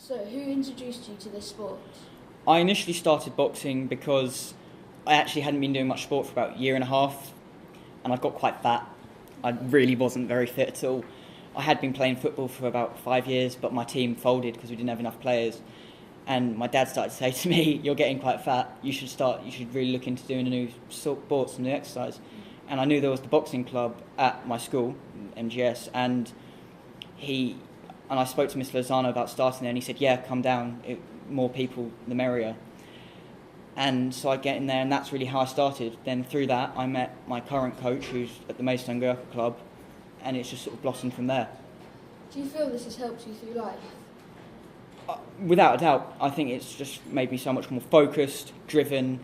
So, who introduced you to this sport? I initially started boxing because I actually hadn't been doing much sport for about a year and a half, and I got quite fat. I really wasn't very fit at all. I had been playing football for about 5 years, but my team folded because we didn't have enough players. And my dad started to say to me, "You're getting quite fat. You should really look into doing a new sport, some new exercise." And I knew there was the boxing club at my school, MGS, and I spoke to Mr. Lozano about starting there, and he said, "Yeah, come down. More people, the merrier." And so I get in there, and that's really how I started. Then through that, I met my current coach, who's at the Maidstone Gurkha Club, and it's just sort of blossomed from there. Do you feel this has helped you through life? Without a doubt, I think it's just made me so much more focused, driven.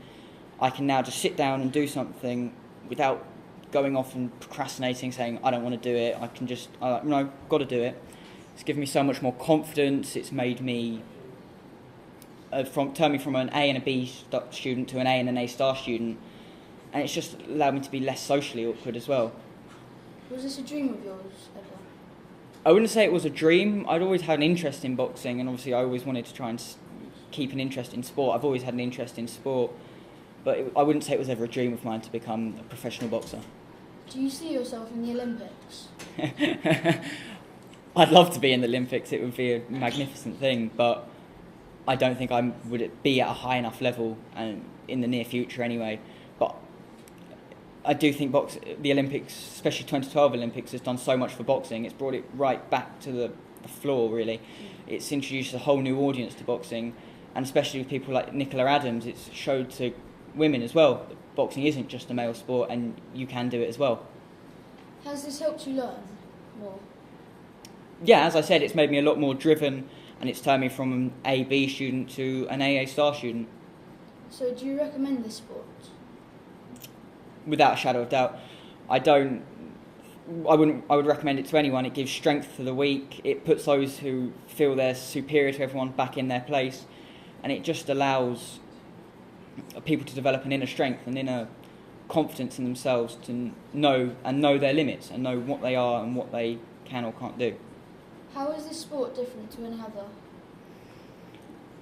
I can now just sit down and do something without going off and procrastinating, saying, "I don't want to do it." I can just, no, got to do it. It's given me so much more confidence. It's made me, turned me from an A and a B student to an A and an A star student. And it's just allowed me to be less socially awkward as well. Was this a dream of yours ever? I wouldn't say it was a dream. I'd always had an interest in boxing, and obviously I always wanted to try and keep an interest in sport. I've always had an interest in sport, but I wouldn't say it was ever a dream of mine to become a professional boxer. Do you see yourself in the Olympics? I'd love to be in the Olympics. It would be a magnificent thing, but I don't think I would be at a high enough level, and in the near future anyway. But I do think the Olympics, especially 2012 Olympics, has done so much for boxing. It's brought it right back to the floor, really. It's introduced a whole new audience to boxing, and especially with people like Nicola Adams, it's showed to women as well that boxing isn't just a male sport, and you can do it as well. Has this helped you learn more? Yeah, as I said, it's made me a lot more driven, and it's turned me from an A-B student to an AA star student. So do you recommend this sport? Without a shadow of doubt. I would recommend it to anyone. It gives strength to the weak. It puts those who feel they're superior to everyone back in their place, and it just allows people to develop an inner strength, an inner confidence in themselves to know their limits and know what they are and what they can or can't do. How is this sport different to any other?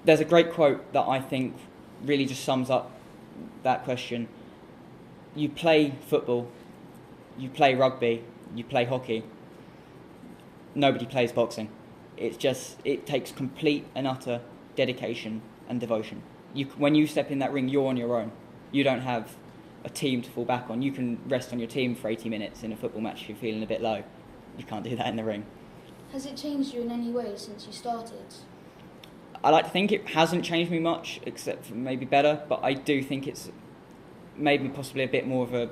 There's a great quote that I think really just sums up that question. You play football, you play rugby, you play hockey. Nobody plays boxing. It takes complete and utter dedication and devotion. When you step in that ring, you're on your own. You don't have a team to fall back on. You can rest on your team for 80 minutes in a football match if you're feeling a bit low. You can't do that in the ring. Has it changed you in any way since you started? I like to think it hasn't changed me much, except for maybe better, but I do think it's made me possibly a bit more of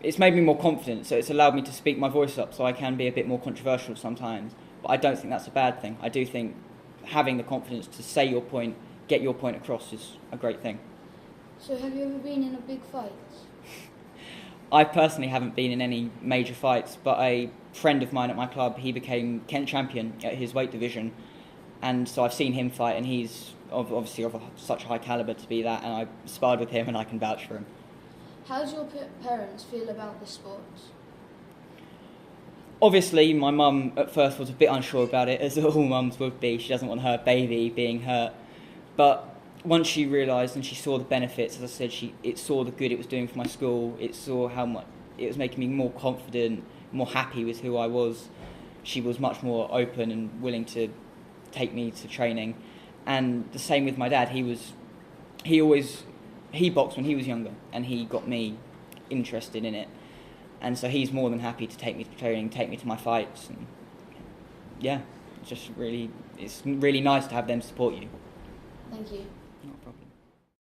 it's made me more confident, so it's allowed me to speak my voice up, so I can be a bit more controversial sometimes, but I don't think that's a bad thing. I do think having the confidence to say your point, get your point across is a great thing. So have you ever been in a big fight? I personally haven't been in any major fights, but a friend of mine at my club, he became Kent champion at his weight division, and so I've seen him fight, and he's obviously of such high calibre to be that, and I sparred with him and I can vouch for him. How do your parents feel about this sport? Obviously, my mum at first was a bit unsure about it, as all mums would be. She doesn't want her baby being hurt. But once she realised and she saw the benefits, as I said, it saw the good it was doing for my school, it saw how much it was making me more confident, more happy with who I was. She was much more open and willing to take me to training. And the same with my dad. He boxed when he was younger, and he got me interested in it. And so he's more than happy to take me to training, take me to my fights. And yeah, it's really nice to have them support you. Thank you. Not a problem.